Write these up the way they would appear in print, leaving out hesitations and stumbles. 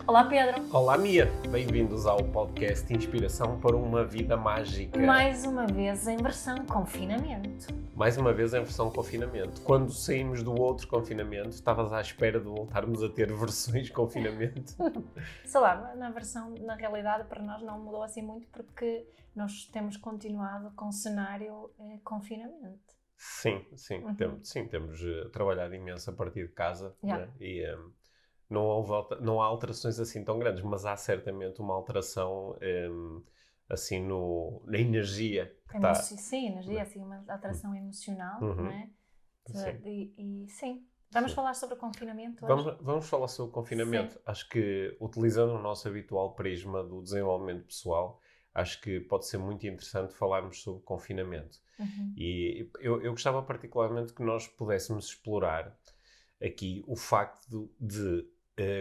Olá, Pedro. Olá, Mia! Bem-vindos ao podcast Inspiração para uma Vida Mágica. Mais uma vez em versão confinamento. Mais uma vez em versão confinamento. Quando saímos do outro confinamento, estavas à espera de voltarmos a ter versões confinamento? Sei lá, na realidade para nós não mudou assim muito porque nós temos continuado com o cenário confinamento. Sim. Temos trabalhado imenso a partir de casa, Yeah. Né? E não há alterações assim tão grandes, mas há certamente uma alteração assim na energia que está. Sim, energia, assim, uma alteração emocional, não é? Sim. Sim. Vamos falar sobre o confinamento hoje? Vamos falar sobre o confinamento. Sim. Acho que, utilizando o nosso habitual prisma do desenvolvimento pessoal, acho que pode ser muito interessante falarmos sobre confinamento. E eu gostava particularmente que nós pudéssemos explorar aqui o facto de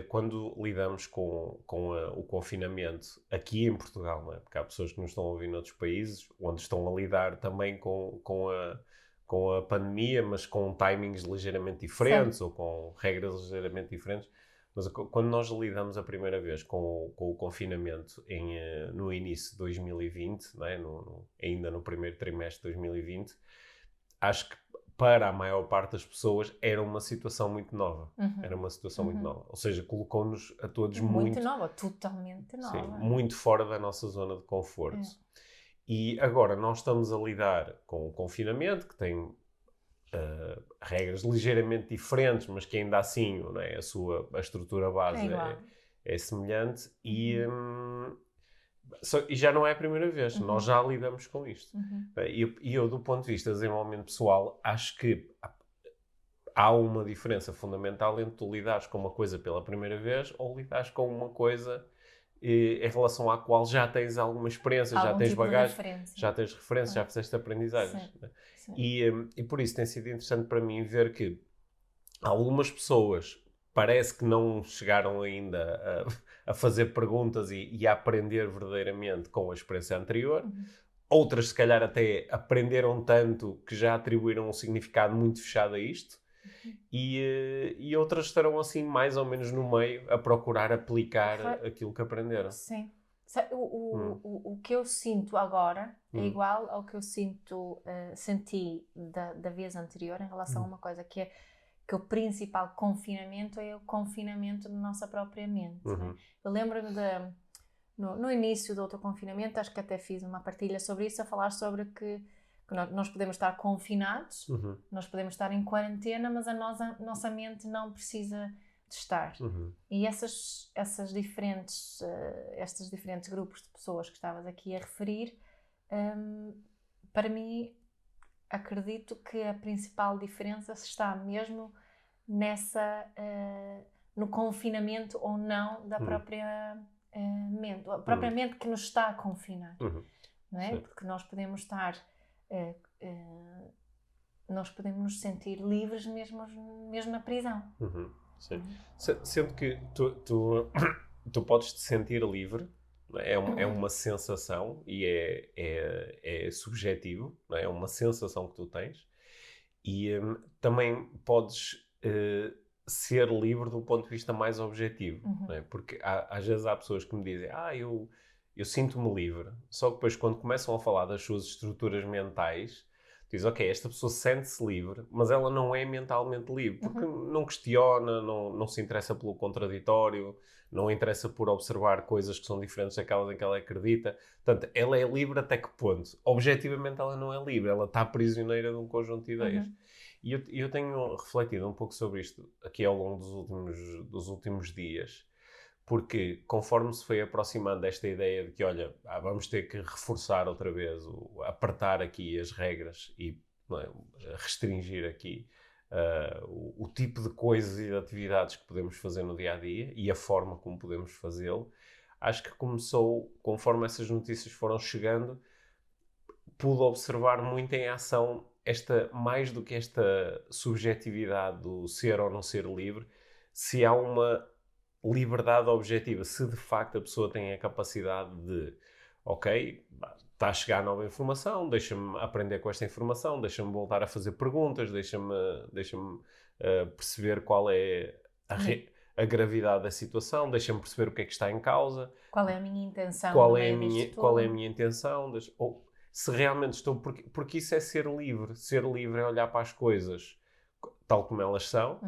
quando lidamos com o confinamento aqui em Portugal, não é? Porque há pessoas que nos estão a ouvir noutros países, onde estão a lidar também com a pandemia, mas com timings ligeiramente diferentes, ou com regras ligeiramente diferentes. Mas quando nós lidamos a primeira vez com o confinamento no início de 2020, não é? Ainda no primeiro trimestre de 2020, acho que para a maior parte das pessoas era uma situação muito nova. Era uma situação muito nova. Ou seja, colocou-nos a todos muito nova, totalmente nova. Sim, muito fora da nossa zona de conforto. E agora nós estamos a lidar com o confinamento, que tem regras ligeiramente diferentes, mas que ainda assim, não é? A estrutura base é semelhante. E já não é a primeira vez, nós já lidamos com isto. E eu, do ponto de vista de desenvolvimento pessoal, acho que há uma diferença fundamental entre tu lidares com uma coisa pela primeira vez ou lidares com uma coisa em relação à qual já tens alguma experiência, já tens bagagem, já tens referência, já fizeste aprendizagens. Sim. E por isso tem sido interessante para mim ver que algumas pessoas parece que não chegaram ainda a fazer perguntas e a aprender verdadeiramente com a experiência anterior. Outras, se calhar, até aprenderam tanto que já atribuíram um significado muito fechado a isto. E outras estarão, assim, mais ou menos no meio, a procurar aplicar aquilo que aprenderam. Sim. O que eu sinto agora é igual ao que eu senti da vez anterior em relação a uma coisa que é que o principal confinamento é o confinamento da nossa própria mente. Né? Eu lembro-me no início do outro confinamento, acho que até fiz uma partilha sobre isso, a falar sobre que nós podemos estar confinados, nós podemos estar em quarentena, mas a nossa mente não precisa de estar. E estes diferentes grupos de pessoas que estavas aqui a referir, para mim, acredito que a principal diferença está mesmo no confinamento ou não da própria mente, a própria mente que nos está a confinar, não é? Porque nós podemos estar, nós podemos nos sentir livres mesmo na prisão. Sim. Sendo que tu podes te sentir livre, é uma sensação e é subjetivo, não é? É uma sensação que tu tens e também podes ser livre do ponto de vista mais objetivo, não é? Porque às vezes há pessoas que me dizem eu sinto-me livre, só que depois quando começam a falar das suas estruturas mentais diz, ok, esta pessoa sente-se livre, mas ela não é mentalmente livre, porque não questiona, não se interessa pelo contraditório, não interessa por observar coisas que são diferentes daquelas em que ela acredita. Portanto, ela é livre até que ponto? Objetivamente ela não é livre, ela está prisioneira de um conjunto de ideias. E eu tenho refletido um pouco sobre isto aqui ao longo dos últimos dias, porque conforme se foi aproximando esta ideia de que, olha, vamos ter que reforçar outra vez, apertar aqui as regras e restringir aqui o tipo de coisas e de atividades que podemos fazer no dia-a-dia e a forma como podemos fazê-lo, acho que começou, conforme essas notícias foram chegando, pude observar muito em ação mais do que esta subjetividade do ser ou não ser livre, se há uma liberdade objetiva, se de facto a pessoa tem a capacidade de, ok, está a chegar nova informação, deixa-me aprender com esta informação, deixa-me voltar a fazer perguntas, deixa-me perceber qual é a gravidade da situação, deixa-me perceber o que é que está em causa. Qual é a minha intenção qual é a minha intenção, ou se realmente estou... Porque isso é ser livre. Ser livre é olhar para as coisas tal como elas são,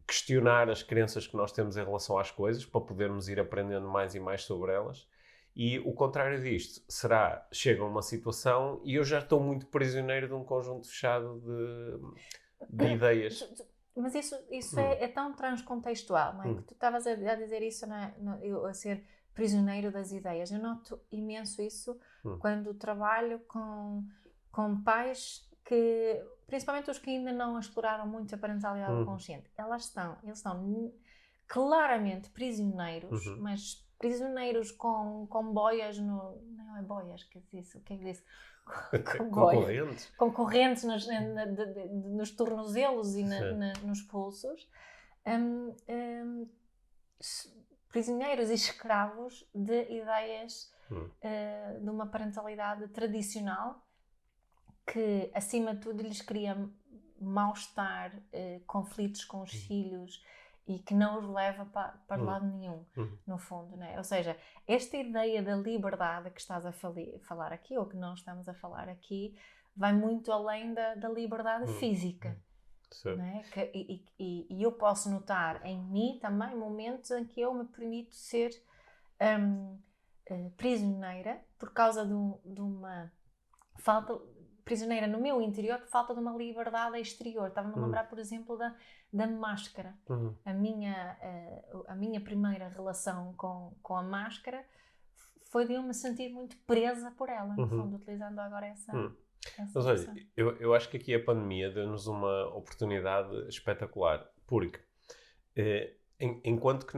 questionar as crenças que nós temos em relação às coisas, para podermos ir aprendendo mais e mais sobre elas. E o contrário disto chega a uma situação e eu já estou muito prisioneiro de um conjunto fechado de ideias. Mas isso é tão transcontextual, não é? Que tu estavas a dizer isso, eu a ser prisioneiro das ideias. Eu noto imenso isso quando trabalho com pais que, principalmente os que ainda não exploraram muito a parentalidade consciente, eles estão claramente prisioneiros, mas prisioneiros com boias não é boias, que é isso? O que é isso? Com correntes nos tornozelos e nos pulsos, prisioneiros e escravos de ideias de uma parentalidade tradicional que, acima de tudo, lhes cria mal-estar, conflitos com os filhos e que não os leva para lado nenhum, no fundo, não é? Ou seja, esta ideia da liberdade que estás a falar aqui, ou que nós estamos a falar aqui, vai muito além da liberdade física. Não é? E eu posso notar em mim também momentos em que eu me permito ser prisioneira por causa de uma falta... prisioneira no meu interior por falta de uma liberdade exterior. Estava-me a lembrar, por exemplo, da máscara. A minha primeira relação com a máscara foi de eu me sentir muito presa por ela, no fundo, utilizando agora essa Mas olha, eu acho que aqui a pandemia deu-nos uma oportunidade espetacular, porque enquanto que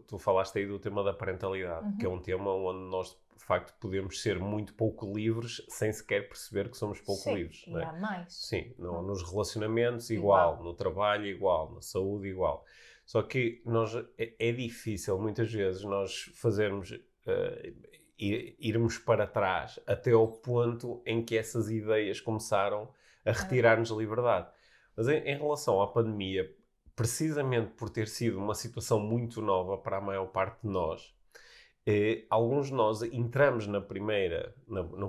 tu falaste aí do tema da parentalidade, que é um tema onde nós de facto podemos ser muito pouco livres sem sequer perceber que somos pouco livres. Sim, e há mais. Sim, nos relacionamentos igual, no trabalho igual, na saúde igual. Só que é difícil muitas vezes nós fazermos, irmos para trás até ao ponto em que essas ideias começaram a retirar-nos a liberdade. Mas em relação à pandemia, precisamente por ter sido uma situação muito nova para a maior parte de nós, alguns de nós entramos no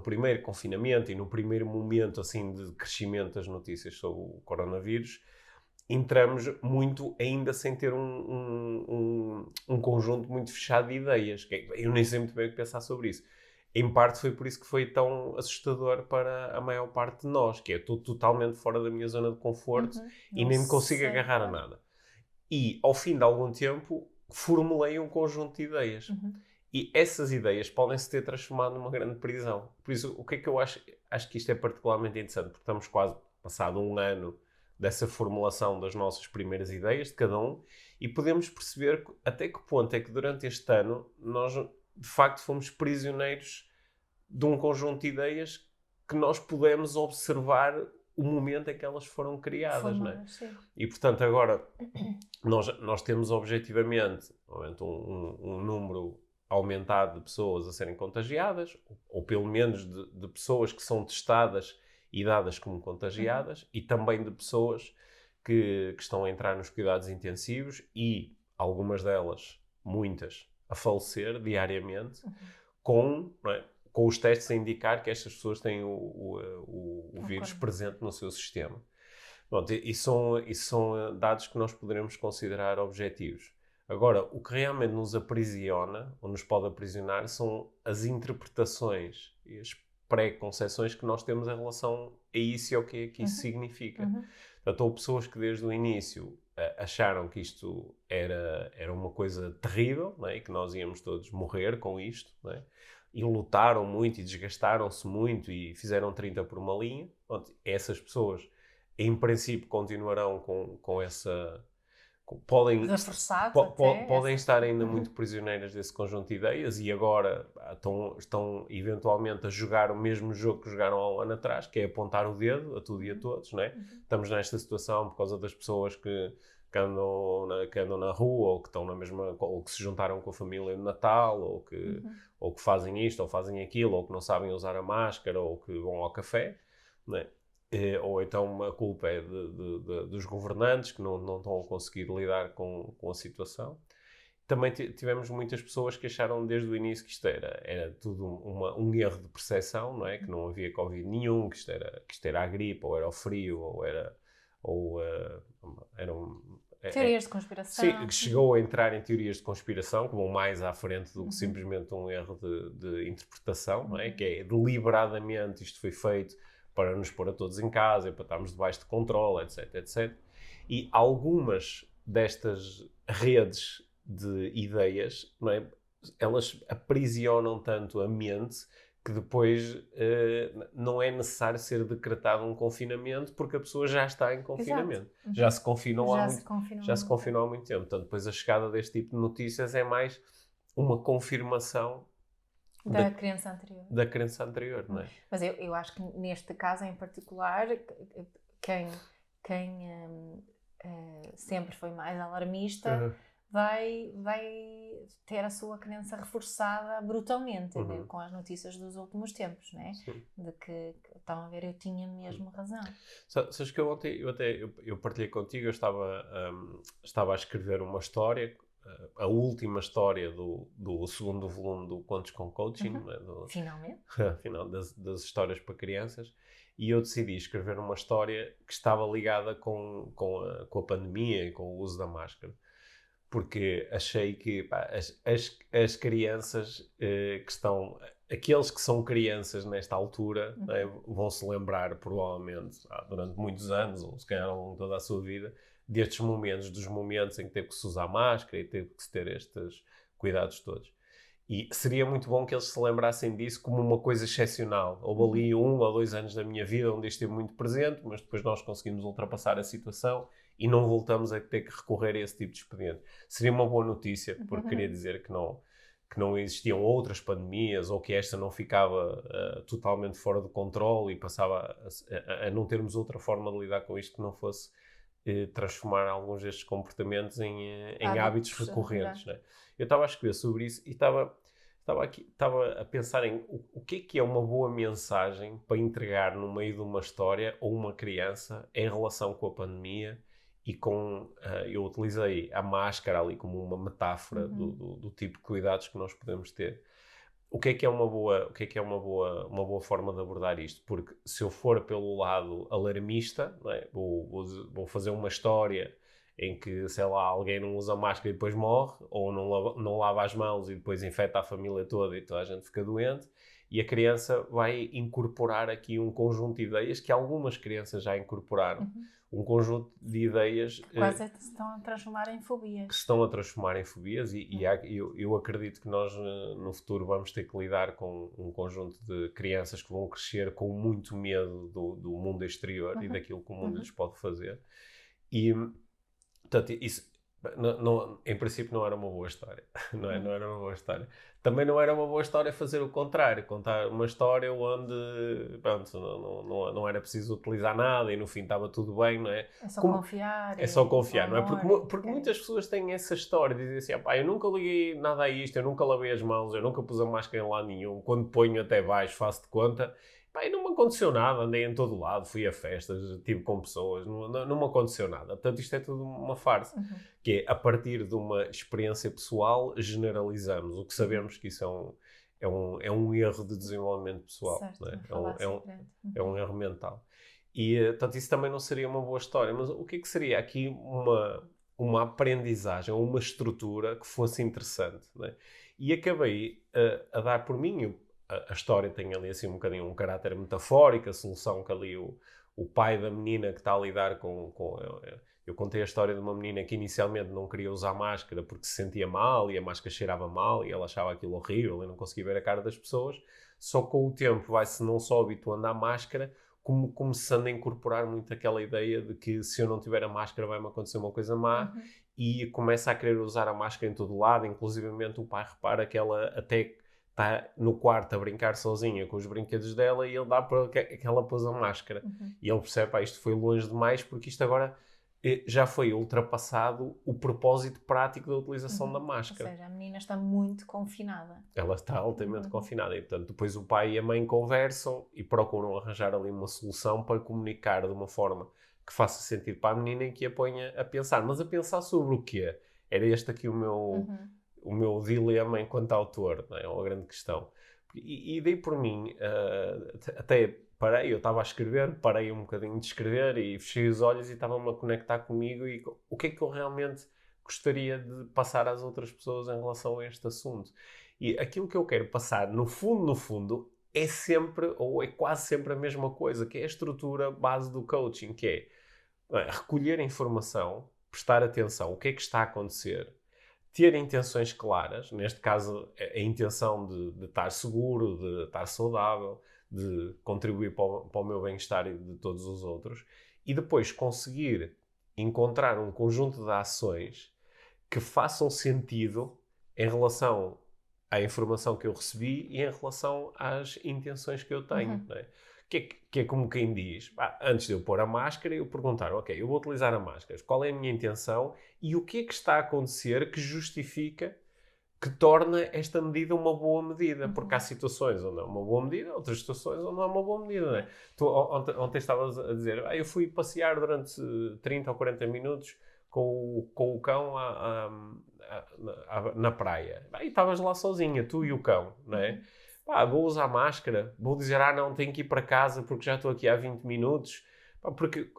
primeiro confinamento e no primeiro momento assim, de crescimento das notícias sobre o coronavírus, entramos muito ainda sem ter um conjunto muito fechado de ideias. Eu nem sei muito bem o que pensar sobre isso. Em parte foi por isso que foi tão assustador para a maior parte de nós, que estou totalmente fora da minha zona de conforto e nem me consigo agarrar a nada. E, ao fim de algum tempo, formulei um conjunto de ideias. E essas ideias podem-se ter transformado numa grande prisão. Por isso, o que é que eu acho? Acho que isto é particularmente interessante, porque estamos quase passado um ano dessa formulação das nossas primeiras ideias, de cada um, e podemos perceber até que ponto é que durante este ano nós, de facto, fomos prisioneiros de um conjunto de ideias que nós pudemos observar o momento em que elas foram criadas, não é? E, portanto, agora nós temos objetivamente um número aumentado de pessoas a serem contagiadas, ou pelo menos de pessoas que são testadas e dadas como contagiadas, e também de pessoas que estão a entrar nos cuidados intensivos e algumas delas, muitas, a falecer diariamente com os testes a indicar que estas pessoas têm o vírus presente no seu sistema. Pronto, e são dados que nós poderemos considerar objetivos. Agora, o que realmente nos aprisiona, ou nos pode aprisionar, são as interpretações e as pré-conceições que nós temos em relação a isso e ao que é que isso significa. Portanto, houve pessoas que desde o início acharam que isto era uma coisa terrível, não é? E que nós íamos todos morrer com isto, não é? E lutaram muito e desgastaram-se muito e fizeram 30 por uma linha. Portanto, essas pessoas, em princípio, continuarão com essa... Podem estar ainda muito prisioneiras desse conjunto de ideias e agora estão eventualmente a jogar o mesmo jogo que jogaram há um ano atrás, que é apontar o dedo a tudo e a todos, não é? Estamos nesta situação por causa das pessoas que que andam na rua, ou que estão na mesma, ou que se juntaram com a família no Natal, ou que fazem isto, ou fazem aquilo, ou que não sabem usar a máscara, ou que vão ao café, né? Ou então a culpa é dos governantes que não estão a conseguir lidar com a situação. Também tivemos muitas pessoas que acharam desde o início que isto era tudo um erro de percepção, não é? Que não havia Covid nenhum, que isto era a gripe, ou era o frio, ou era teorias de conspiração. Sim, chegou a entrar em teorias de conspiração, que vão mais à frente do que simplesmente um erro de interpretação, não é? Que é deliberadamente isto foi feito para nos pôr a todos em casa, para estarmos debaixo de controle, etc, etc. E algumas destas redes de ideias, não é? Elas aprisionam tanto a mente que depois não é necessário ser decretado um confinamento porque a pessoa já está em confinamento. Já se confinou há muito tempo. Portanto, depois a chegada deste tipo de notícias é mais uma confirmação da crença anterior. Da crença anterior, não é? Mas eu acho que neste caso em particular, quem sempre foi mais alarmista vai ter a sua crença reforçada brutalmente com as notícias dos últimos tempos, não é? De que estão a ver, eu tinha mesmo razão. Sabes que ontem eu partilhei contigo, eu estava a escrever uma história, a última história do segundo volume do Contos com Coaching, né? Finalmente. das histórias para crianças, e eu decidi escrever uma história que estava ligada com a pandemia e com o uso da máscara. Porque achei que as crianças que estão... Aqueles que são crianças nesta altura né, vão se lembrar, provavelmente, durante muitos anos, ou se calhar ao longo de toda a sua vida, destes momentos, dos momentos em que teve que se usar máscara e teve que se ter estes cuidados todos. E seria muito bom que eles se lembrassem disso como uma coisa excepcional. Houve ali 1 ou 2 anos da minha vida onde isto esteve muito presente, mas depois nós conseguimos ultrapassar a situação e não voltamos a ter que recorrer a esse tipo de expediente. Seria uma boa notícia, porque queria dizer que não existiam outras pandemias ou que esta não ficava totalmente fora de controle e passava a não termos outra forma de lidar com isto que não fosse transformar alguns destes comportamentos em hábitos recorrentes. Né? Eu estava a escrever sobre isso e estava a pensar em o que é uma boa mensagem para entregar no meio de uma história ou uma criança em relação com a pandemia. E eu utilizei a máscara ali como uma metáfora do tipo de cuidados que nós podemos ter. O que é uma boa forma de abordar isto? Porque se eu for pelo lado alarmista, não é? Vou fazer uma história em que, sei lá, alguém não usa máscara e depois morre, ou não lava as mãos e depois infecta a família toda e toda a gente fica doente, e a criança vai incorporar aqui um conjunto de ideias que algumas crianças já incorporaram. Um conjunto de ideias quase se estão a transformar em fobias. Que se estão a transformar em fobias e eu acredito que nós no futuro vamos ter que lidar com um conjunto de crianças que vão crescer com muito medo do mundo exterior e daquilo que o mundo lhes pode fazer. E, portanto, isso em princípio não era uma boa história. Não era uma boa história. Também não era uma boa história fazer o contrário, contar uma história onde pronto, não era preciso utilizar nada e no fim estava tudo bem, não é? É só confiar. É só confiar, não é? Porque muitas pessoas têm essa história, dizem assim, eu nunca liguei nada a isto, eu nunca lavei as mãos, eu nunca pus a máscara em lado nenhum, quando ponho até baixo faço de conta. E não me aconteceu nada, andei em todo lado, fui a festas, estive com pessoas, não me aconteceu nada. Portanto, isto é tudo uma farsa, que é, a partir de uma experiência pessoal, generalizamos, o que sabemos que isso é um erro de desenvolvimento pessoal, certo, não é? É um erro mental. E, portanto, isso também não seria uma boa história, mas o que é que seria aqui uma aprendizagem, ou uma estrutura que fosse interessante, não é? E acabei a dar por mim... A história tem ali assim um bocadinho um caráter metafórico, a solução que ali o pai da menina que está a lidar com... Eu contei a história de uma menina que inicialmente não queria usar máscara porque se sentia mal e a máscara cheirava mal e ela achava aquilo horrível e não conseguia ver a cara das pessoas. Só com o tempo vai-se não só habituando à máscara, como começando a incorporar muito aquela ideia de que se eu não tiver a máscara vai-me acontecer uma coisa má e começa a querer usar a máscara em todo lado. Inclusivamente o pai repara que ela até... está no quarto a brincar sozinha com os brinquedos dela e ele dá para que ela pôs a máscara. E ele percebe, isto foi longe demais porque isto agora já foi ultrapassado o propósito prático da utilização da máscara. Ou seja, a menina está muito confinada. Ela está altamente confinada e, portanto, depois o pai e a mãe conversam e procuram arranjar ali uma solução para comunicar de uma forma que faça sentido para a menina e que a ponha a pensar. Mas a pensar sobre o quê? Era este aqui o meu dilema enquanto autor, não é? É uma grande questão. E dei por mim, até parei, eu estava a escrever, parei um bocadinho de escrever e fechei os olhos e estava-me a conectar comigo e o que é que eu realmente gostaria de passar às outras pessoas em relação a este assunto. E aquilo que eu quero passar, no fundo, é sempre, ou é quase sempre a mesma coisa, que é a estrutura base do coaching, que é recolher informação, prestar atenção, o que é que está a acontecer, ter intenções claras, neste caso a intenção de estar seguro, de estar saudável, de contribuir para o meu bem-estar e de todos os outros, e depois conseguir encontrar um conjunto de ações que façam sentido em relação à informação que eu recebi e em relação às intenções que eu tenho. Não é? Que é como quem diz, antes de eu pôr a máscara, eu perguntar, ok, eu vou utilizar a máscara, qual é a minha intenção e o que é que está a acontecer que justifica, que torna esta medida uma boa medida, porque há situações onde é uma boa medida, outras situações onde não é uma boa medida. Não é? Tu ontem estavas a dizer, eu fui passear durante 30 ou 40 minutos com o cão na praia. E estavas lá sozinha, tu e o cão, não é? Vou usar máscara, vou dizer, não, tenho que ir para casa porque já estou aqui há 20 minutos. Porque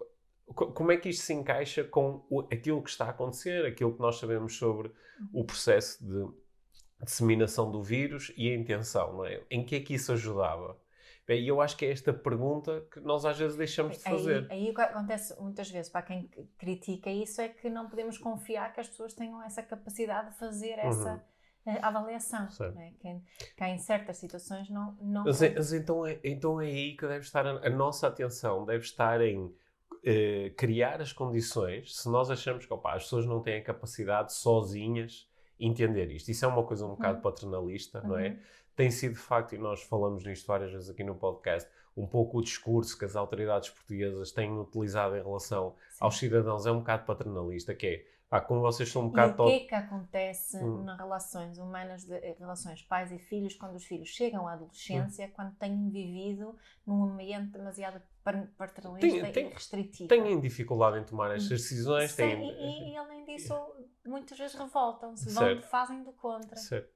como é que isto se encaixa com aquilo que está a acontecer, aquilo que nós sabemos sobre o processo de disseminação do vírus e a intenção, não é? Em que é que isso ajudava? E eu acho que é esta pergunta que nós às vezes deixamos de fazer. Aí o que acontece muitas vezes para quem critica isso é que não podemos confiar que as pessoas tenham essa capacidade de fazer essa avaliação. Não é? Que em certas situações não... Mas então é aí que deve estar a nossa atenção, deve estar em criar as condições, se nós achamos que as pessoas não têm a capacidade sozinhas entender isto. Isso é uma coisa um bocado paternalista, não é? Tem sido de facto, e nós falamos nisto várias vezes aqui no podcast, um pouco o discurso que as autoridades portuguesas têm utilizado em relação aos cidadãos é um bocado paternalista, que é, como vocês são um bocado... E o que é que acontece nas relações humanas, relações pais e filhos, quando os filhos chegam à adolescência, quando têm vivido num ambiente demasiado paternalista e restritivo? Têm dificuldade em tomar estas decisões. E além disso, muitas vezes revoltam-se, fazem do contra. Certo.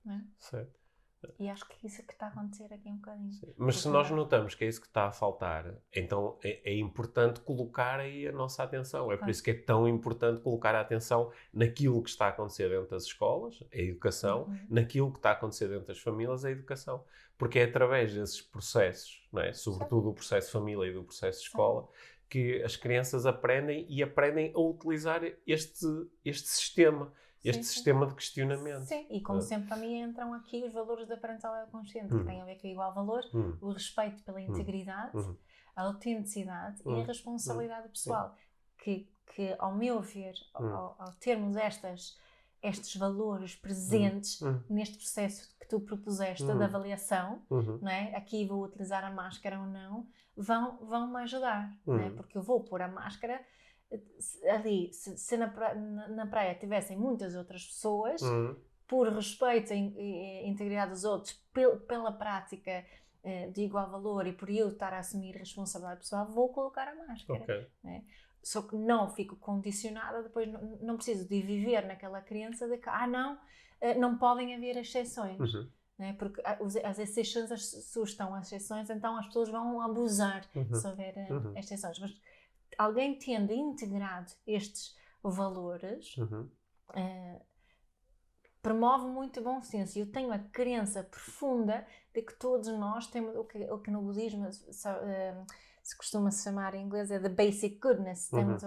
E acho que isso é que está a acontecer aqui um bocadinho. Mas se nós notamos que é isso que está a faltar, então é importante colocar aí a nossa atenção. É por isso que é tão importante colocar a atenção naquilo que está a acontecer dentro das escolas, a educação, naquilo que está a acontecer dentro das famílias, a educação. Porque é através desses processos, não é? Sobretudo o processo família e do processo escola, que as crianças aprendem a utilizar este sistema. Sistema de questionamento. Sim, e como sempre para mim entram aqui os valores da parentalidade consciente, que têm a ver com o igual valor, o respeito pela integridade, a autenticidade e a responsabilidade pessoal. Que ao meu ver, ao termos estes valores presentes neste processo que tu propuseste de avaliação, não é? Aqui vou utilizar a máscara ou não, vão-me ajudar, não é? Porque eu vou pôr a máscara ali, se na praia tivessem muitas outras pessoas, por respeito à integridade dos outros, pela prática de igual valor e por eu estar a assumir responsabilidade pessoal, vou colocar a máscara. Né? Só que não fico condicionada, depois não preciso de viver naquela crença de que, não podem haver exceções. Né? Porque as exceções assustam as exceções, então as pessoas vão abusar se houver exceções. Mas alguém tendo integrado estes valores promove muito bom senso. Eu tenho a crença profunda de que todos nós temos o que no budismo se costuma chamar em inglês é the basic goodness. Temos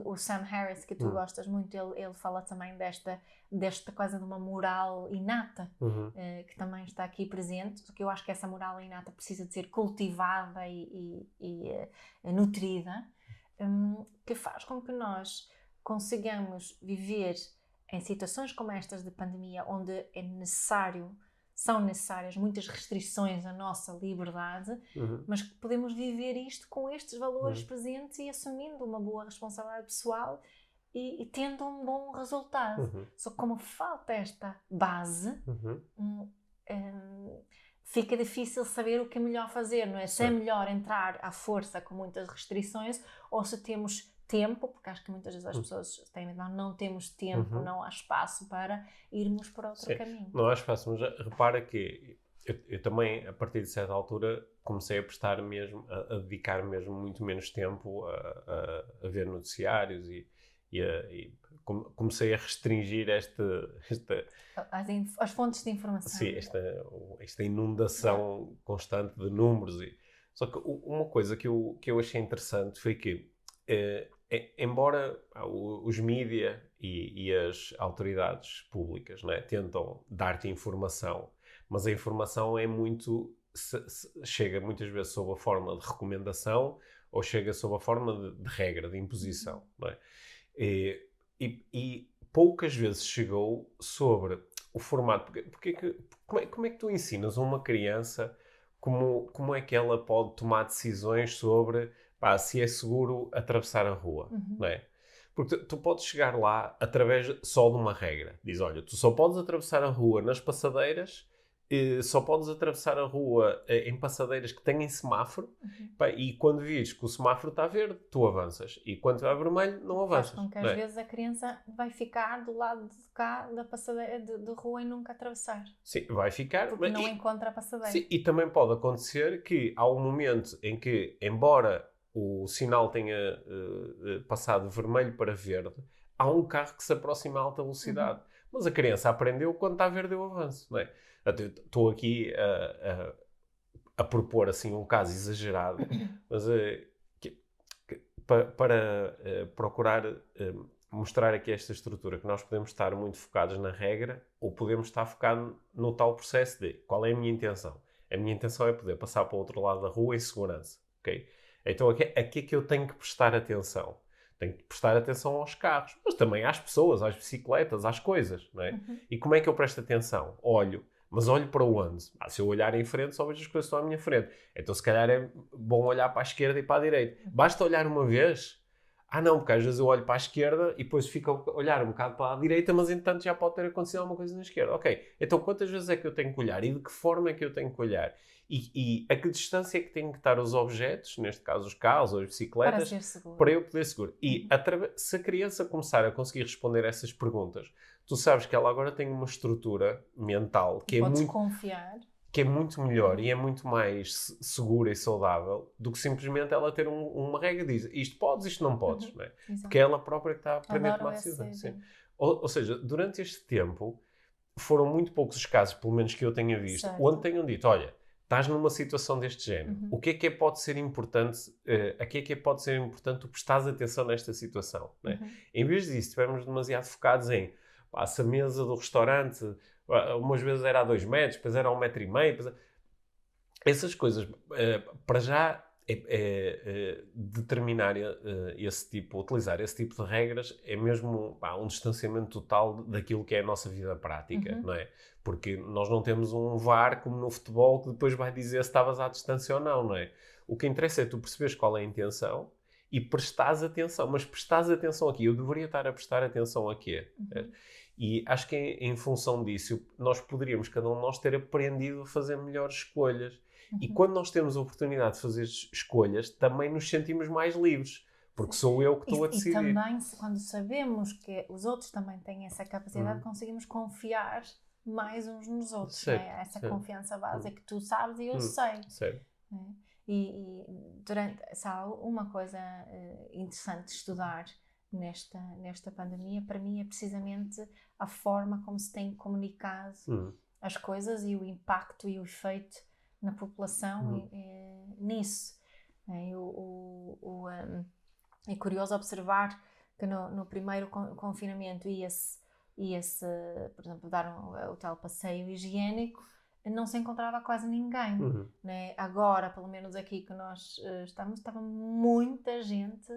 o Sam Harris, que tu gostas muito, ele fala também desta coisa de uma moral inata, que também está aqui presente, que eu acho que essa moral inata precisa de ser cultivada e nutrida, que faz com que nós consigamos viver em situações como estas de pandemia, onde é necessário são necessárias muitas restrições à nossa liberdade, mas que podemos viver isto com estes valores presentes e assumindo uma boa responsabilidade pessoal e tendo um bom resultado. Só que como falta esta base, fica difícil saber o que é melhor fazer, não é? Se é melhor entrar à força com muitas restrições ou se temos tempo, porque acho que muitas vezes as pessoas têm, não temos tempo, não há espaço para irmos por outro caminho. Não há espaço, mas repara que eu também, a partir de certa altura, comecei a prestar mesmo, a dedicar mesmo muito menos tempo a ver noticiários e comecei a restringir as fontes de informação. Sim, esta inundação constante de números. Só que uma coisa que eu achei interessante foi que, embora os mídia e as autoridades públicas, né, tentam dar-te informação, mas a informação é muito... chega muitas vezes sob a forma de recomendação ou chega sob a forma de regra, de imposição. Não é? E poucas vezes chegou sobre o formato. Como é que tu ensinas a uma criança como é que ela pode tomar decisões sobre se é seguro atravessar a rua, não é? Porque tu podes chegar lá através só de uma regra. Diz, olha, tu só podes atravessar a rua nas passadeiras, só podes atravessar a rua em passadeiras que tenham semáforo, e quando vires que o semáforo está verde, tu avanças. E quando está vermelho, não avanças. Faz com que às vezes a criança vai ficar do lado de cá da passadeira de rua e nunca atravessar. Sim, vai ficar. Porque não encontra a passadeira. Sim, e também pode acontecer que há um momento em que, embora o sinal tenha passado de vermelho para verde, há um carro que se aproxima a alta velocidade. Mas a criança aprendeu quando está verde eu avanço, não é? Estou aqui a propor assim um caso exagerado, mas para procurar mostrar aqui esta estrutura, que nós podemos estar muito focados na regra ou podemos estar focados no tal processo de qual é a minha intenção. A minha intenção é poder passar para o outro lado da rua em segurança, ok? Então aqui é que eu tenho que prestar atenção. Tenho que prestar atenção aos carros, mas também às pessoas, às bicicletas, às coisas, não é? E como é que eu presto atenção? Olho. Mas olho para onde? Se eu olhar em frente, só vejo as coisas que estão à minha frente. Então, se calhar, é bom olhar para a esquerda e para a direita. Basta olhar uma vez? Não, porque às vezes eu olho para a esquerda e depois fico a olhar um bocado para a direita, mas entretanto já pode ter acontecido alguma coisa na esquerda. Ok, então quantas vezes é que eu tenho que olhar? E de que forma é que eu tenho que olhar? E a que distância é que têm que estar os objetos, neste caso os carros ou as bicicletas, para eu poder seguro? E se a criança começar a conseguir responder essas perguntas, tu sabes que ela agora tem uma estrutura mental que é muito melhor e é muito mais segura e saudável do que simplesmente ela ter uma regra que diz isto podes, isto não podes, não é? Porque é ela própria que está a aprender a tomar decisão. Ou seja, durante este tempo foram muito poucos os casos, pelo menos que eu tenha visto, onde tenham dito, olha, estás numa situação deste género, o que é que pode ser importante, a que é que pode ser importante tu prestares atenção nesta situação, não é? Em vez disso, estivermos demasiado focados em se a mesa do restaurante umas vezes era a 2 metros, depois era a 1,5 metro. Essas coisas, para já, determinar utilizar esse tipo de regras é mesmo um distanciamento total daquilo que é a nossa vida prática, não é? Porque nós não temos um VAR como no futebol que depois vai dizer se estavas à distância ou não é? O que interessa é tu perceberes qual é a intenção e prestares atenção. Mas prestares atenção aqui. Eu deveria estar a prestar atenção aqui. E acho que em função disso, nós poderíamos, cada um de nós, ter aprendido a fazer melhores escolhas. E quando nós temos a oportunidade de fazer escolhas, também nos sentimos mais livres. Porque sou eu que estou a decidir. E também, quando sabemos que os outros também têm essa capacidade, conseguimos confiar mais uns nos outros. Certo, né? Essa confiança base que tu sabes e eu sei. Certo. Né? E uma coisa interessante de estudar nesta pandemia, para mim, é precisamente a forma como se tem comunicado as coisas e o impacto e o efeito na população nisso. É curioso observar que no primeiro confinamento ia-se, por exemplo, dar o tal passeio higiênico, não se encontrava quase ninguém. Né? Agora, pelo menos aqui que nós estava muita gente,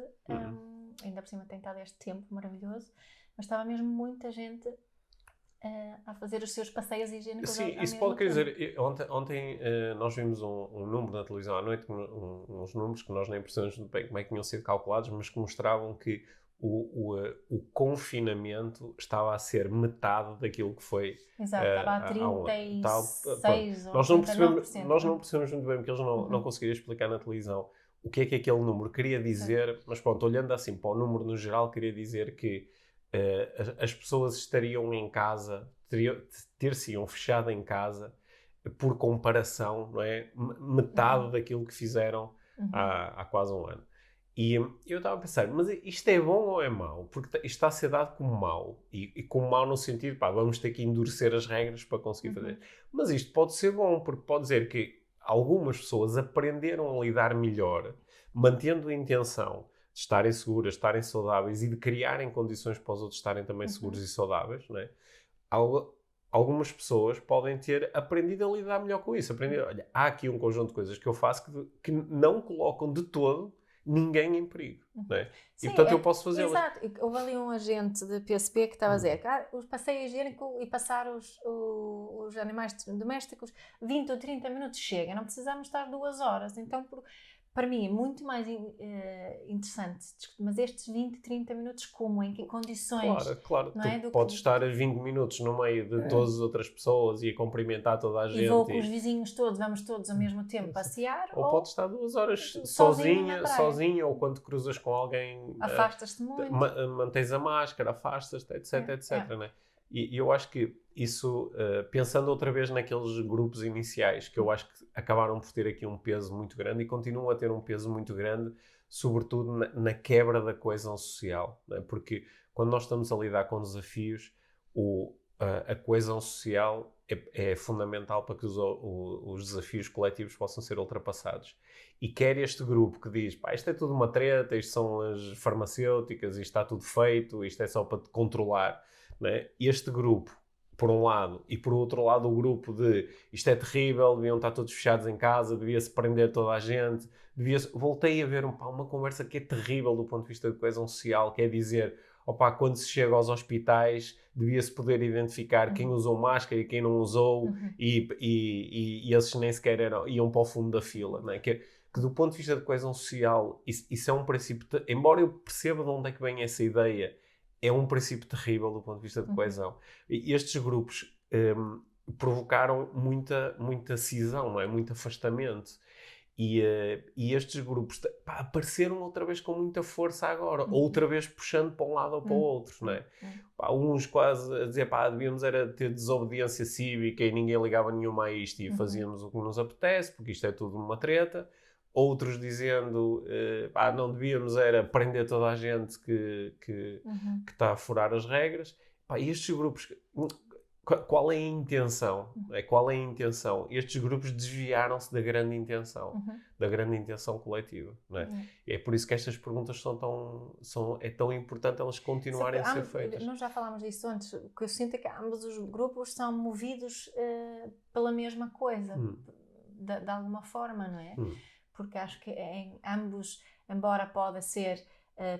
ainda por cima tem estado este tempo maravilhoso, mas estava mesmo muita gente a fazer os seus passeios higiênicos. Sim, isso pode querer dizer. Ontem nós vimos um número na televisão à noite, uns números que nós nem percebemos bem como é que tinham sido calculados, mas que mostravam que o confinamento estava a ser metade daquilo que foi. Exato, estava a 36 ou nós não percebemos 39%. Nós não percebemos muito bem, porque eles não conseguiram explicar na televisão o que é que aquele número queria dizer, mas pronto, olhando assim para o número no geral, queria dizer que as pessoas estariam em casa, ter-se-iam fechado em casa, por comparação, não é? Metade daquilo que fizeram há quase um ano. E eu estava a pensar, mas isto é bom ou é mau? Porque isto está a ser dado como mau. E como mau no sentido, vamos ter que endurecer as regras para conseguir fazer. Mas isto pode ser bom, porque pode dizer que algumas pessoas aprenderam a lidar melhor, mantendo a intenção de estarem seguras, de estarem saudáveis e de criarem condições para os outros estarem também seguros e saudáveis, não é? Algumas pessoas podem ter aprendido a lidar melhor com isso. Olha, há aqui um conjunto de coisas que eu faço que não colocam de todo ninguém em perigo, não é? Sim, e portanto eu posso fazê-las. Exato. Houve ali um agente de PSP que estava a dizer que o passeio higiênico e passar os animais domésticos 20 ou 30 minutos chega, não precisamos estar 2 horas. Então, para mim é muito mais interessante, mas estes 20, 30 minutos como? Em que condições? Claro. Não tu podes estar 20 minutos no meio de todas as outras pessoas e a cumprimentar toda a gente. E vou com os vizinhos todos, vamos todos ao mesmo tempo passear. Ou podes estar 2 horas sozinha, ou quando cruzas com alguém... Afastas-te muito. Mantens a máscara, afastas-te, etc. Né? E eu acho que isso, pensando outra vez naqueles grupos iniciais, que eu acho que acabaram por ter aqui um peso muito grande e continuam a ter um peso muito grande, sobretudo na quebra da coesão social. Né? Porque quando nós estamos a lidar com desafios, a coesão social é fundamental para que os desafios coletivos possam ser ultrapassados. E quer este grupo que diz, isto é tudo uma treta, isto são as farmacêuticas, isto está tudo feito, isto é só para te controlar. Né? Este grupo, por um lado, e por outro lado o grupo de isto é terrível, deviam estar todos fechados em casa, devia-se prender toda a gente, voltei a ver uma conversa que é terrível do ponto de vista de coesão social, que é dizer, quando se chega aos hospitais, devia-se poder identificar quem usou máscara e quem não usou, e esses nem sequer iam para o fundo da fila, né? Que do ponto de vista de coesão social, isso é um princípio, embora eu perceba de onde é que vem essa ideia, é um princípio terrível do ponto de vista de coesão. E estes grupos provocaram muita cisão, não é? Muito afastamento. E estes grupos apareceram outra vez com muita força agora, outra vez puxando para um lado ou para o outro, não é? Uns quase a dizer, devíamos era ter desobediência cívica e ninguém ligava nenhuma a isto e fazíamos o que nos apetece, porque isto é tudo uma treta. Outros dizendo, não devíamos era prender toda a gente que está a furar as regras. E estes grupos, qual é a intenção? Qual é a intenção? Estes grupos desviaram-se da grande intenção coletiva. Não é? É por isso que estas perguntas é tão importante elas continuarem a ser feitas. Nós já falámos disso antes. O que eu sinto é que ambos os grupos são movidos pela mesma coisa, de alguma forma, não é? Porque acho que em ambos, embora pode ser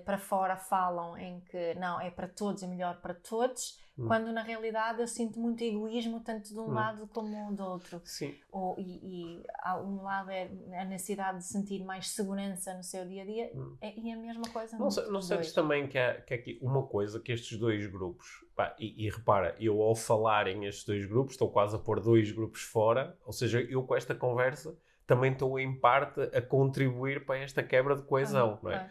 para fora falam em que não, é para todos, é melhor para todos, quando na realidade eu sinto muito egoísmo tanto de um lado como do outro. Sim. E a um lado é a necessidade de sentir mais segurança no seu dia-a-dia e a mesma coisa não sentes também que há aqui uma coisa que estes dois grupos, e repara, eu ao falar em estes dois grupos estou quase a pôr 2 grupos fora, ou seja, eu com esta conversa também estou em parte a contribuir para esta quebra de coesão, não é?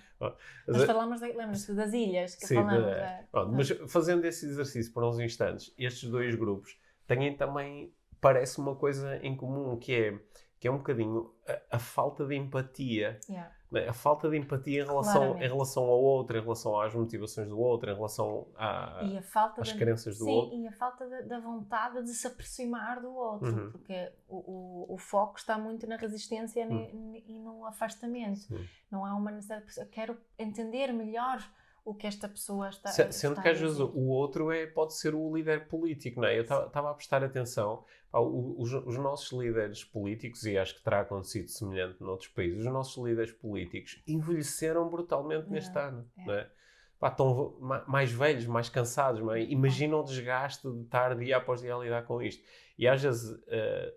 Nós falamos, lembra-se das ilhas que falamos. Mas fazendo esse exercício por uns instantes, estes 2 grupos têm também, parece uma coisa em comum, que é um bocadinho a falta de empatia. A falta de empatia em relação ao outro, em relação às motivações do outro, em relação às crenças do outro. Sim, e a falta da vontade de se aproximar do outro, porque o foco está muito na resistência e no afastamento. Não é uma necessidade, eu quero entender melhor o que esta pessoa está Sendo que às vezes o outro pode ser o líder político, não é? Eu estava a prestar atenção, os nossos líderes políticos, e acho que terá acontecido semelhante noutros países, os nossos líderes políticos envelheceram brutalmente neste ano, não é? estão mais velhos, mais cansados. Imagina o desgaste de estar dia após dia a lidar com isto. E às vezes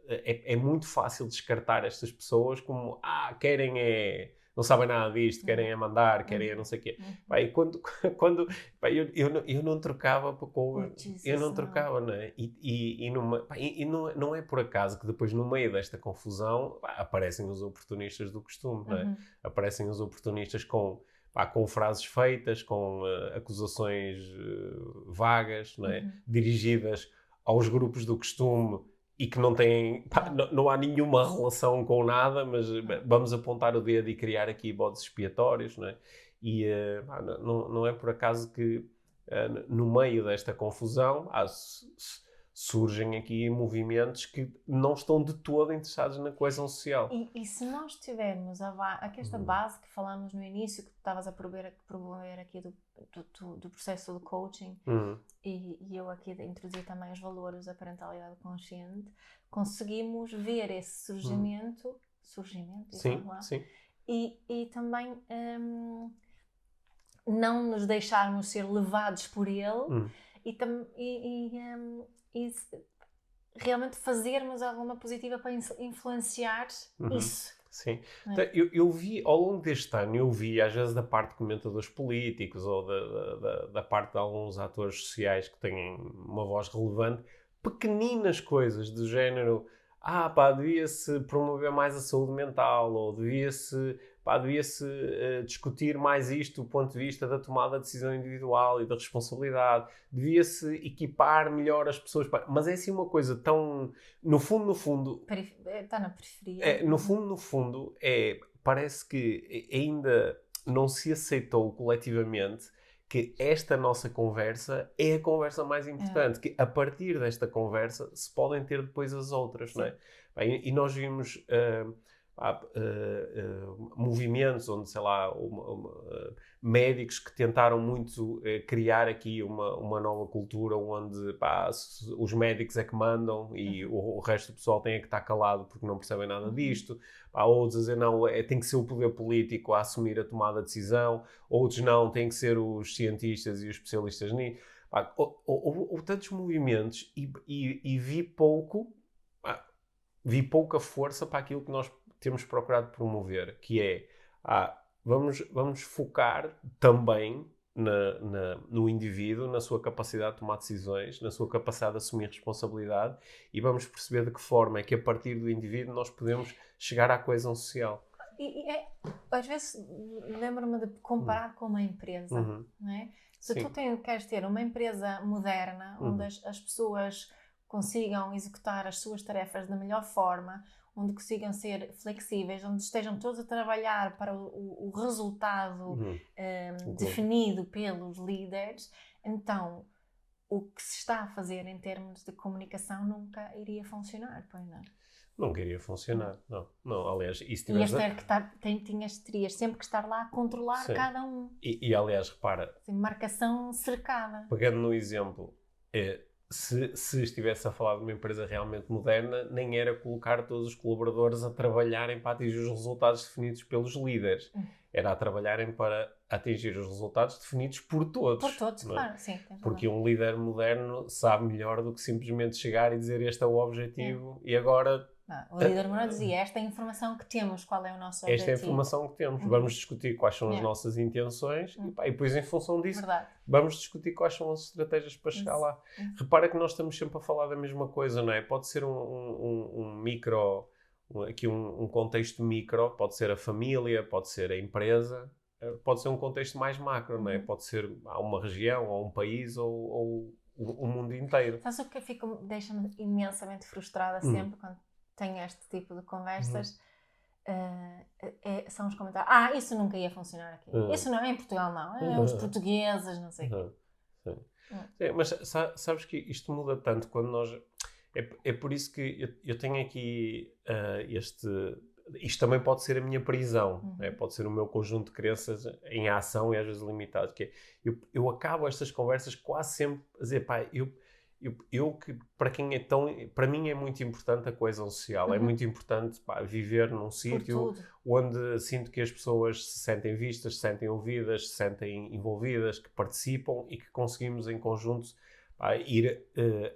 é muito fácil descartar estas pessoas como, não sabem nada disto, querem mandar, querem não sei o quê. E quando eu não trocava eu não trocava, não é? E não é por acaso que depois, no meio desta confusão, aparecem os oportunistas do costume, não é? Aparecem os oportunistas com frases feitas, com acusações vagas, não é? Dirigidas aos grupos do costume e que não têm, não há nenhuma relação com nada, mas vamos apontar o dedo e criar aqui bodes expiatórios, não é? E não é por acaso que no meio desta confusão surgem aqui movimentos que não estão de todo interessados na coesão social. E se nós tivermos esta base que falamos no início, que tu estavas a promover aqui do processo do coaching, e eu aqui introduzi também os valores da parentalidade consciente, conseguimos ver esse surgimento, sim. E também não nos deixarmos ser levados por ele, e realmente fazermos alguma positiva para influenciar isso. Sim. Então, eu vi, ao longo deste ano, às vezes da parte de comentadores políticos ou da parte de alguns atores sociais que têm uma voz relevante, pequeninas coisas do género, devia-se promover mais a saúde mental, ou devia-se discutir mais isto do ponto de vista da tomada de decisão individual e da responsabilidade, devia-se equipar melhor as pessoas, mas é assim uma coisa tão, no fundo está na periferia. No fundo, parece que ainda não se aceitou coletivamente que esta nossa conversa é a conversa mais importante, que a partir desta conversa se podem ter depois as outras, não é? E nós vimos movimentos onde, sei lá, médicos que tentaram muito criar aqui uma nova cultura onde os médicos é que mandam e o resto do pessoal tem que estar calado porque não percebem nada disto. Outros a dizer, não, tem que ser o poder político a assumir a tomada de decisão. Outros não, tem que ser os cientistas e os especialistas nisso. Houve tantos movimentos e vi pouca força para aquilo que nós temos procurado promover, que é vamos focar também no indivíduo, na sua capacidade de tomar decisões, na sua capacidade de assumir responsabilidade, e vamos perceber de que forma é que a partir do indivíduo nós podemos chegar à coesão social. Às vezes lembro-me de comparar com uma empresa, não é? Se tu queres ter uma empresa moderna, onde as pessoas consigam executar as suas tarefas da melhor forma, onde consigam ser flexíveis, onde estejam todos a trabalhar para o resultado definido pelos líderes, então o que se está a fazer em termos de comunicação nunca iria funcionar, pois não? Nunca iria funcionar, não. Aliás, e se tivesse... terias sempre que estar lá a controlar cada um. E aliás, repara... marcação cercada. Pegando no exemplo... Se estivesse a falar de uma empresa realmente moderna, nem era colocar todos os colaboradores a trabalharem para atingir os resultados definidos pelos líderes. Era a trabalharem para atingir os resultados definidos por todos. Por todos, claro, sim. Porque um líder moderno sabe melhor do que simplesmente chegar e dizer este é o objetivo e agora... O líder moderno dizia, esta é a informação que temos, qual é o nosso objetivo? Esta é a informação que temos. Vamos discutir quais são as nossas intenções e depois, em função disso, vamos discutir quais são as estratégias para chegar lá. Repara que nós estamos sempre a falar da mesma coisa, não é? Pode ser um micro, aqui um contexto micro, pode ser a família, pode ser a empresa, pode ser um contexto mais macro, não é? Pode ser uma região, ou um país, ou o mundo inteiro. Sabes o que deixa-me imensamente frustrada sempre quando tenho este tipo de conversas? São os comentários. Isso nunca ia funcionar aqui. Isso não é em Portugal, não. Os portugueses, não sei o quê. Sim, mas sabes que isto muda tanto quando nós... É por isso que eu tenho aqui isto também pode ser a minha prisão, pode ser o meu conjunto de crenças em ação e às vezes limitado, que é, eu acabo estas conversas quase sempre a dizer, para mim é muito importante a coesão social, é muito importante viver num sítio onde sinto que as pessoas se sentem vistas, se sentem ouvidas, se sentem envolvidas, que participam e que conseguimos em conjunto ir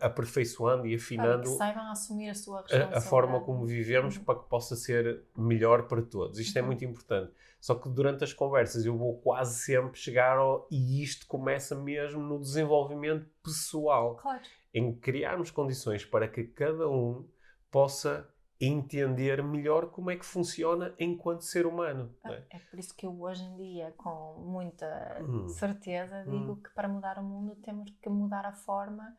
aperfeiçoando e afinando que saibam assumir a sua responsabilidade. A forma como vivemos para que possa ser melhor para todos. Isto é muito importante. Só que durante as conversas eu vou quase sempre chegar e isto começa mesmo no desenvolvimento pessoal. Claro. Em criarmos condições para que cada um possa entender melhor como é que funciona enquanto ser humano. Não é? É por isso que eu hoje em dia, com muita certeza, digo que para mudar o mundo temos que mudar a forma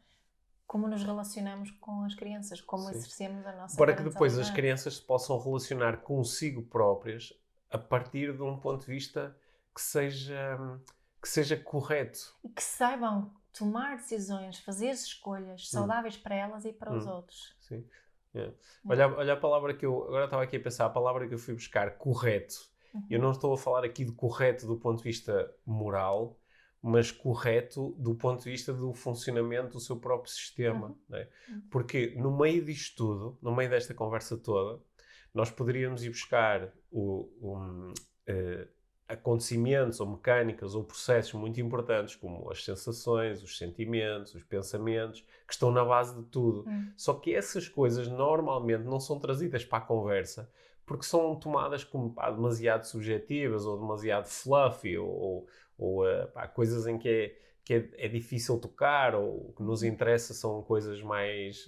como nos relacionamos com as crianças, como exercemos a nossa para que depois as crianças se possam relacionar consigo próprias a partir de um ponto de vista que seja correto. E que saibam tomar decisões, fazer escolhas saudáveis para elas e para os outros. Sim. Olha a palavra que eu... Agora estava aqui a pensar, a palavra que eu fui buscar, correto. Eu não estou a falar aqui de correto do ponto de vista moral, mas correto do ponto de vista do funcionamento do seu próprio sistema. Né? Porque no meio disto tudo, no meio desta conversa toda, nós poderíamos ir buscar acontecimentos ou mecânicas ou processos muito importantes, como as sensações, os sentimentos, os pensamentos, que estão na base de tudo. Só que essas coisas normalmente não são trazidas para a conversa porque são tomadas como demasiado subjetivas ou demasiado fluffy ou coisas em que é difícil tocar, ou o que nos interessa são coisas mais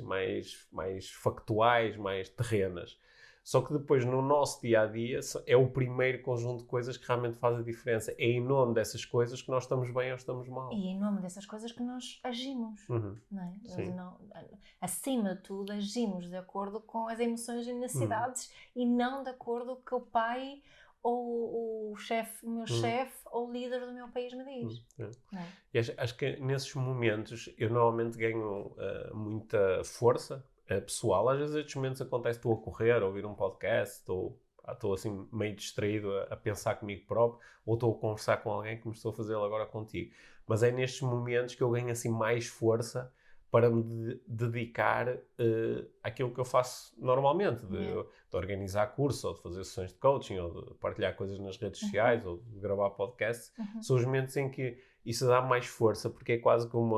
factuais, mais terrenas. Só que depois, no nosso dia-a-dia, é o primeiro conjunto de coisas que realmente faz a diferença. É em nome dessas coisas que nós estamos bem ou estamos mal. E em nome dessas coisas que nós agimos. Não é? Acima de tudo, agimos de acordo com as emoções e necessidades e não de acordo com o que o pai ou o meu chefe ou o líder do meu país me diz. E acho que nesses momentos eu normalmente ganho muita força pessoal. Às vezes estes momentos acontecem, estou a correr, a ouvir um podcast, estou assim meio distraído a pensar comigo próprio, ou estou a conversar com alguém como estou a fazê-lo agora contigo. Mas é nestes momentos que eu ganho assim mais força para me dedicar àquilo que eu faço normalmente, de organizar cursos, ou de fazer sessões de coaching, ou de partilhar coisas nas redes sociais, ou de gravar podcasts. São os momentos em que isso dá mais força, porque é quase como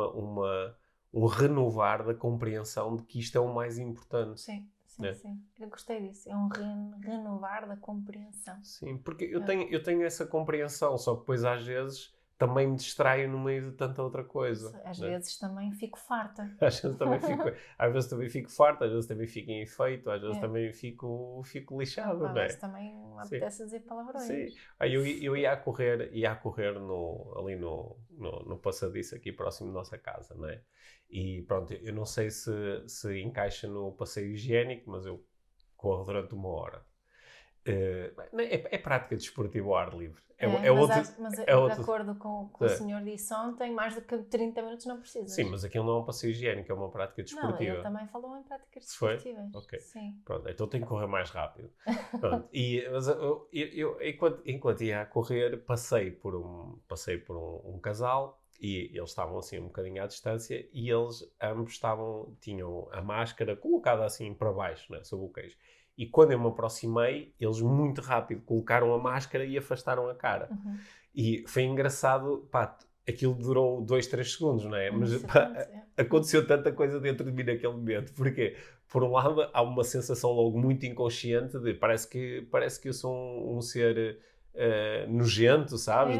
um renovar da compreensão de que isto é o mais importante. Sim. Eu gostei disso. É um renovar da compreensão. Sim, porque eu tenho essa compreensão, só que depois às vezes também me distraio no meio de tanta outra coisa. Às vezes também fico farta. Às vezes também fico farta, às vezes também fico em efeito, às vezes também fico lixado. Às vezes também me apetece dizer palavrões. Sim. Eu ia a correr ali no passadiço aqui próximo da nossa casa, não é? E pronto, eu não sei se encaixa no passeio higiênico, mas eu corro durante 1 hora. É prática desportiva ao ar livre. Mas de acordo com o que o senhor disse ontem, mais do que 30 minutos não precisa. Sim, mas aquilo não é um passeio higiênico, é uma prática desportiva. Não, ele também falou em práticas desportivas. Foi? Ok. Sim. Pronto, então tenho que correr mais rápido. Pronto, mas eu enquanto ia a correr, passei por um casal e eles estavam assim um bocadinho à distância e eles ambos tinham a máscara colocada assim para baixo, né, sobre o queixo. E quando eu me aproximei, eles muito rápido colocaram a máscara e afastaram a cara. E foi engraçado, aquilo durou 2-3 segundos, não é? Mas aconteceu tanta coisa dentro de mim naquele momento. Porquê? Por um lado, há uma sensação logo muito inconsciente de parece que eu sou um ser nojento, sabes?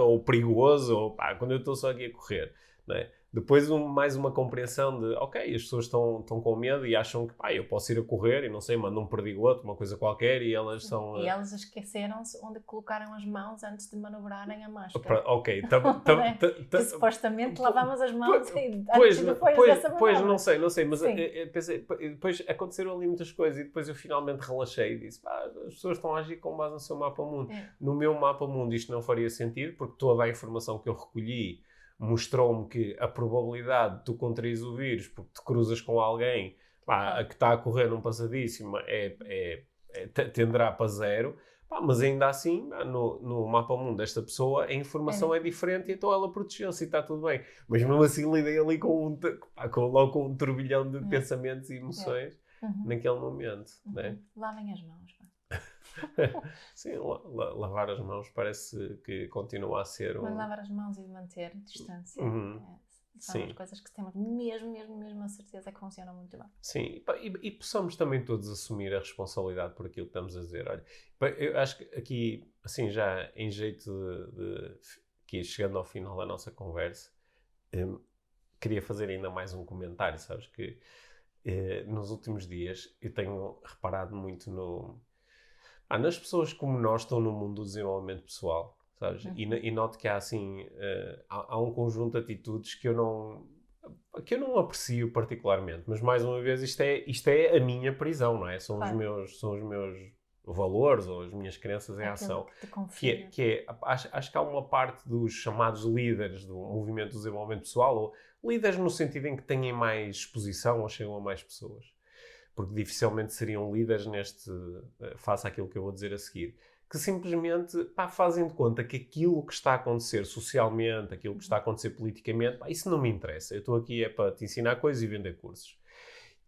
Ou perigoso, ou quando eu estou só aqui a correr, não é? Depois mais uma compreensão de, ok, as pessoas estão com medo e acham que, eu posso ir a correr e não sei, mandam um perdigoto, uma coisa qualquer e elas são... E elas esqueceram-se onde colocaram as mãos antes de manobrarem a máscara. Ok, supostamente lavamos as mãos antes e depois dessa manobra. Pois, não sei, mas pensei, depois aconteceram ali muitas coisas e depois eu finalmente relaxei e disse, as pessoas estão a agir com base no seu mapa mundo. No meu mapa mundo isto não faria sentido, porque toda a informação que eu recolhi mostrou-me que a probabilidade de tu contraires o vírus porque te cruzas com alguém que está a correr num passadiço tenderá para 0, Mas ainda assim, no mapa mundo desta pessoa, a informação é diferente e então ela protegeu-se e está tudo bem. Mas mesmo assim lidei ali logo com um turbilhão de pensamentos e emoções naquele momento. Né? Lavem as mãos. Sim, lavar as mãos parece que continua a ser Mas lavar as mãos e manter distância são as coisas que temos mesmo a certeza que funcionam muito bem. Sim, e possamos também todos assumir a responsabilidade por aquilo que estamos a dizer. Olha, eu acho que aqui, assim, já em jeito que chegando ao final da nossa conversa, queria fazer ainda mais um comentário, sabes, que nos últimos dias eu tenho reparado muito nas pessoas como nós estão no mundo do desenvolvimento pessoal, sabes? E noto que há assim, há um conjunto de atitudes que eu não aprecio particularmente, mas mais uma vez isto é a minha prisão, não é? São os meus valores ou as minhas crenças em ação. Acho que há uma parte dos chamados líderes do movimento do desenvolvimento pessoal, ou líderes no sentido em que têm mais exposição ou chegam a mais pessoas, porque dificilmente seriam líderes face àquilo que eu vou dizer a seguir, que simplesmente fazem de conta que aquilo que está a acontecer socialmente, aquilo que está a acontecer politicamente, isso não me interessa. Eu estou aqui para te ensinar coisas e vender cursos.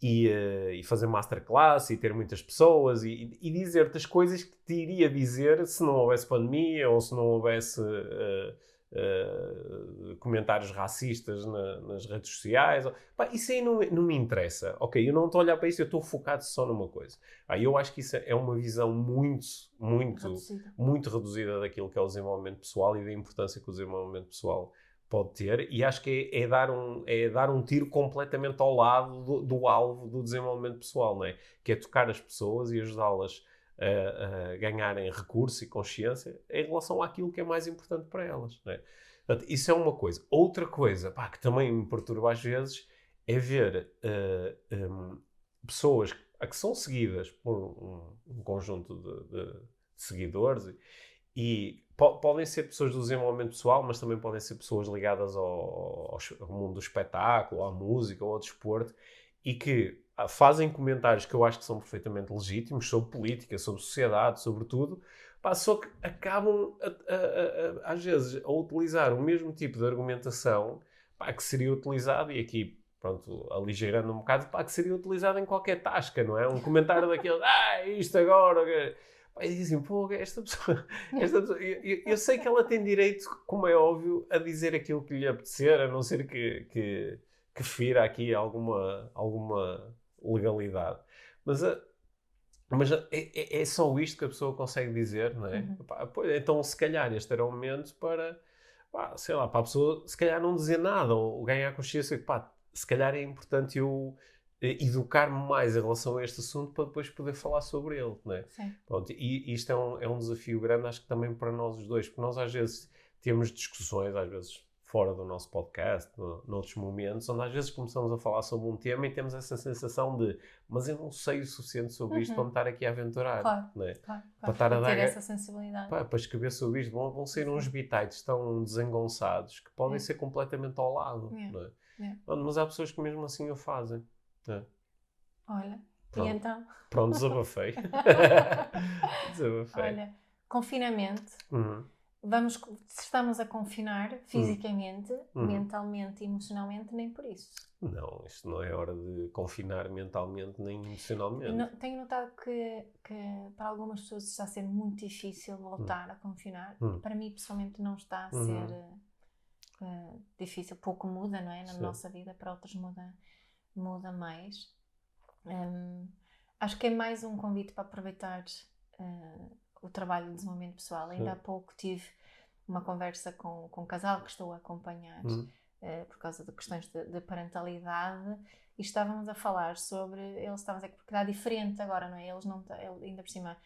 E fazer masterclass e ter muitas pessoas e dizer-te as coisas que te iria dizer se não houvesse pandemia ou se não houvesse comentários racistas nas redes sociais. Isso aí não me interessa. Ok, eu não estou a olhar para isso, eu estou focado só numa coisa. Eu acho que isso é uma visão muito reduzida daquilo que é o desenvolvimento pessoal e da importância que o desenvolvimento pessoal pode ter, e acho que é dar um tiro completamente ao lado do alvo do desenvolvimento pessoal, não é? Que é tocar as pessoas e ajudá-las a ganharem recurso e consciência em relação àquilo que é mais importante para elas, não é? Portanto, isso é uma coisa. Outra coisa que também me perturba às vezes é ver pessoas que são seguidas por um conjunto de seguidores e podem ser pessoas do desenvolvimento pessoal, mas também podem ser pessoas ligadas ao mundo do espetáculo, à música ou ao desporto, e que fazem comentários que eu acho que são perfeitamente legítimos sobre política, sobre sociedade, sobre tudo, só que acabam, às vezes, a utilizar o mesmo tipo de argumentação que seria utilizado, e aqui, pronto, aligeirando um bocado, que seria utilizado em qualquer tasca, não é? Um comentário daquele, isto agora... E dizem, esta pessoa eu sei que ela tem direito, como é óbvio, a dizer aquilo que lhe apetecer, a não ser que fira aqui alguma legalidade. Mas é só isto que a pessoa consegue dizer, não é? Então, se calhar, este era o momento para a pessoa, se calhar, não dizer nada ou ganhar consciência que, se calhar é importante eu educar-me mais em relação a este assunto para depois poder falar sobre ele, não é? Sim. Pronto, e isto é um desafio grande, acho que também para nós os dois, porque nós às vezes temos discussões, às vezes fora do nosso podcast, noutros momentos, onde às vezes começamos a falar sobre um tema e temos essa sensação de, mas eu não sei o suficiente sobre isto para me estar aqui a aventurar. Claro, não é? Claro. Para estar a ter essa sensibilidade. Para escrever sobre isto, vão ser uns bitites tão desengonçados que podem ser completamente ao lado. Não é? Mas há pessoas que mesmo assim o fazem. Olha, pronto. E então? Pronto, desabafei. Olha, confinamento. Se estamos a confinar fisicamente, mentalmente e emocionalmente, nem por isso. Não, isto não é hora de confinar mentalmente nem emocionalmente. Tenho notado que para algumas pessoas está a ser muito difícil voltar a confinar. Para mim, pessoalmente, não está a ser difícil. Pouco muda, não é? Na nossa vida, para outros muda mais. Acho que é mais um convite para aproveitar o trabalho de desenvolvimento pessoal. Ainda há pouco tive uma conversa com um casal que estou a acompanhar por causa de questões de parentalidade, e estávamos a falar sobre, eles estavam a dizer que porque dá diferente agora, não é? Eles não, ainda por cima,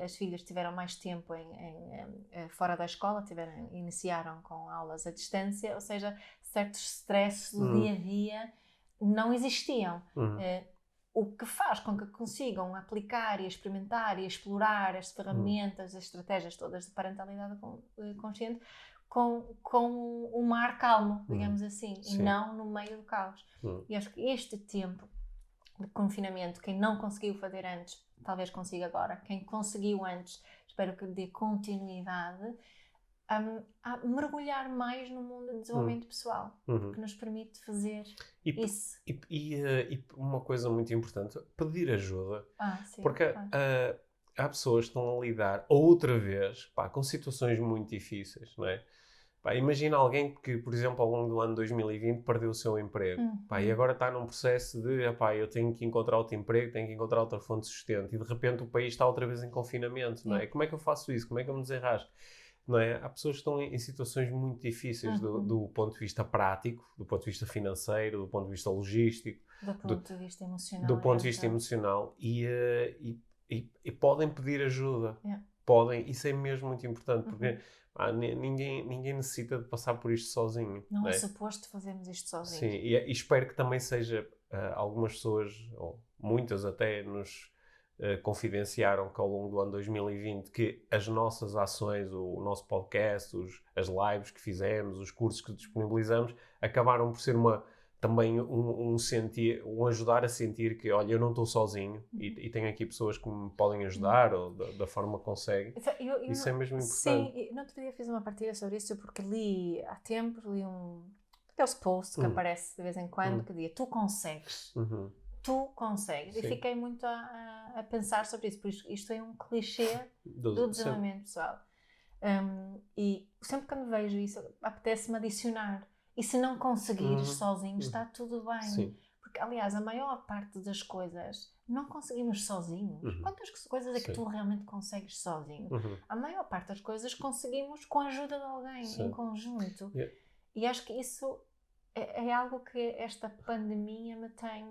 as filhas tiveram mais tempo fora da escola, iniciaram com aulas à distância, ou seja, certos stresses do dia a dia não existiam. O que faz com que consigam aplicar e experimentar e explorar as ferramentas, as estratégias todas de parentalidade consciente com um mar calmo, digamos assim, e não no meio do caos. E acho que este tempo de confinamento, quem não conseguiu fazer antes, talvez consiga agora. Quem conseguiu antes espero que dê continuidade a mergulhar mais no mundo do desenvolvimento pessoal, que nos permite fazer isso. E uma coisa muito importante, pedir ajuda. Sim, porque há pessoas que estão a lidar outra vez com situações muito difíceis, não é? Imagina alguém que, por exemplo, ao longo do ano 2020 perdeu o seu emprego. E agora está num processo de, eu tenho que encontrar outro emprego, tenho que encontrar outra fonte de sustento. E de repente o país está outra vez em confinamento, não é? Como é que eu faço isso? Como é que eu me desenrasco? Não é? Há pessoas que estão em situações muito difíceis do ponto de vista prático, do ponto de vista financeiro, do ponto de vista logístico. Do ponto de vista emocional. Do ponto de vista emocional. E podem pedir ajuda. Podem. Isso é mesmo muito importante, porque... ninguém necessita de passar por isto sozinho. Não é suposto fazermos isto sozinhos. Sim, e espero que também seja... algumas pessoas, ou muitas até, nos confidenciaram que ao longo do ano 2020 que as nossas ações, o nosso podcast, as lives que fizemos, os cursos que disponibilizamos, acabaram por ser também um ajudar a sentir que, olha, eu não estou sozinho e tenho aqui pessoas que me podem ajudar ou da forma que conseguem. Isso é mesmo importante. Sim, no outro dia fiz uma partilha sobre isso porque há tempo li aqueles posts que aparece de vez em quando que dizia, tu consegues. Tu consegues. Sim. E fiquei muito a pensar sobre isso, porque isto é um clichê do desenvolvimento pessoal. E sempre que vejo isso, apetece-me adicionar. E se não conseguires sozinho, está tudo bem. Sim. Porque, aliás, a maior parte das coisas não conseguimos sozinhos. Quantas coisas é que tu realmente consegues sozinho? A maior parte das coisas conseguimos com a ajuda de alguém, em conjunto. E acho que isso é algo que esta pandemia me tem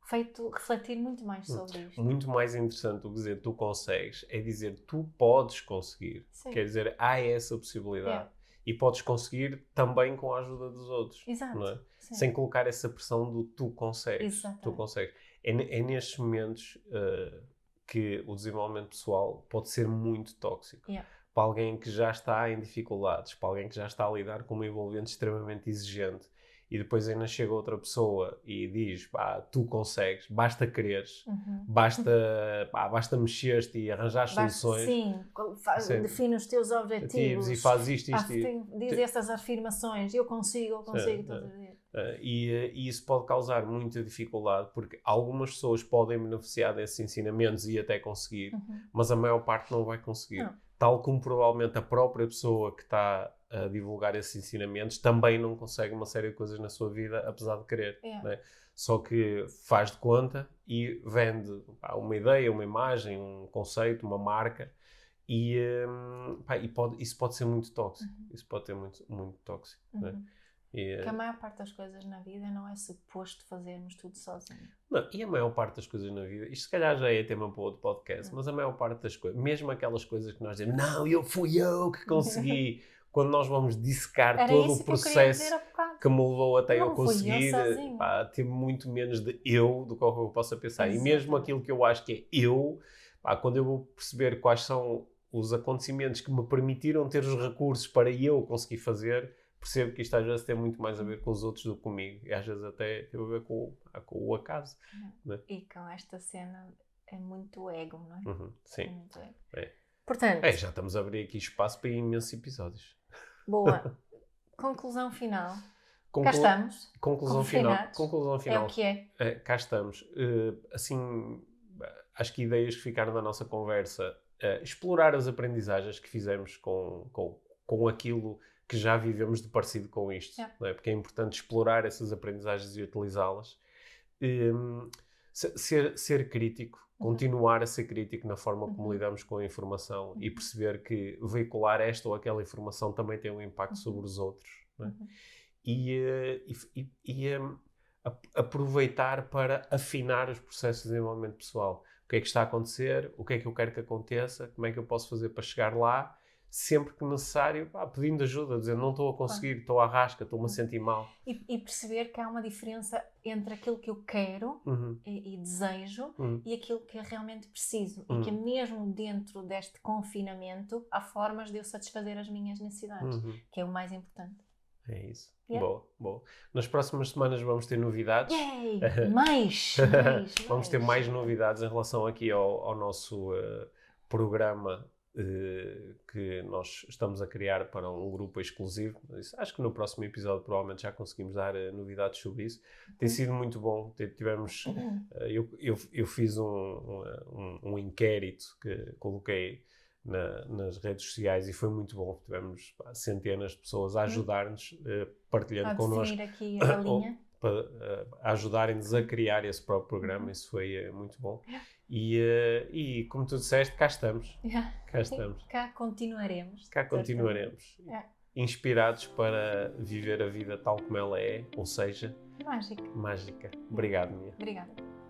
feito refletir muito mais sobre isto. Muito mais interessante do que dizer tu consegues, é dizer tu podes conseguir. Sim. Quer dizer, há essa possibilidade. E podes conseguir também com a ajuda dos outros. Exato. Não é? Sem colocar essa pressão do tu consegues. Exatamente. Tu consegues. É nestes momentos que o desenvolvimento pessoal pode ser muito tóxico. Para alguém que já está em dificuldades, para alguém que já está a lidar com um envolvente extremamente exigente, e depois ainda chega outra pessoa e diz, tu consegues, basta quereres, basta mexer-te e arranjar soluções. Sim, define os teus objetivos e faz isto. Diz estas afirmações, eu consigo todos os dias. E isso pode causar muita dificuldade, porque algumas pessoas podem beneficiar desses ensinamentos e até conseguir, mas a maior parte não vai conseguir. Não. Tal como provavelmente a própria pessoa que está a divulgar esses ensinamentos também não consegue uma série de coisas na sua vida, apesar de querer. Né? Só que faz de conta e vende uma ideia, uma imagem, um conceito, uma marca, e isso pode ser muito tóxico. Isso pode ser muito, muito tóxico. Né? Porque a maior parte das coisas na vida não é suposto fazermos tudo sozinho. Não, e a maior parte das coisas na vida, isto se calhar já é tema para outro podcast, mas a maior parte das coisas, mesmo aquelas coisas que nós dizemos, não, fui eu que consegui, quando nós vamos dissecar todo o processo que me levou até eu conseguir, ter muito menos de eu do que eu possa pensar. Exatamente. E mesmo aquilo que eu acho que é eu, quando eu vou perceber quais são os acontecimentos que me permitiram ter os recursos para eu conseguir fazer, percebo que isto às vezes tem muito mais a ver com os outros do que comigo. E às vezes até tem a ver com o acaso. Né? E com esta cena é muito ego, não é? Sim. É muito ego. Portanto, já estamos a abrir aqui espaço para imensos episódios. Boa. Conclusão final. Cá estamos. Conclusão final. É o que é. Cá estamos. Assim, acho que ideias que ficaram da nossa conversa. Explorar as aprendizagens que fizemos com aquilo que já vivemos de parecido com isto, não é? Porque é importante explorar essas aprendizagens e utilizá-las. Ser crítico, continuar a ser crítico na forma como lidamos com a informação e perceber que veicular esta ou aquela informação também tem um impacto sobre os outros. Não é? E aproveitar para afinar os processos de desenvolvimento pessoal. O que é que está a acontecer? O que é que eu quero que aconteça? Como é que eu posso fazer para chegar lá? Sempre que necessário, pedindo ajuda, dizendo não estou a conseguir, estou à rasca, estou-me a sentir mal. E perceber que há uma diferença entre aquilo que eu quero e desejo e aquilo que eu realmente preciso. E que mesmo dentro deste confinamento há formas de eu satisfazer as minhas necessidades, que é o mais importante. É isso. Boa. Nas próximas semanas vamos ter novidades. Mais! Vamos ter mais novidades em relação aqui ao nosso programa que nós estamos a criar para um grupo exclusivo. Acho que no próximo episódio provavelmente já conseguimos dar novidades sobre isso. Tem sido muito bom. Tivemos, eu fiz um inquérito que coloquei nas redes sociais e foi muito bom. Tivemos centenas de pessoas a ajudar-nos, partilhando connosco. Aqui a linha. A ajudarem-nos a criar esse próprio programa. Isso foi muito bom. E como tu disseste, cá estamos. Cá estamos. Cá continuaremos. Cá continuaremos. Inspirados para viver a vida tal como ela é, ou seja, mágica. Mágica. Obrigado, Mia. Obrigada.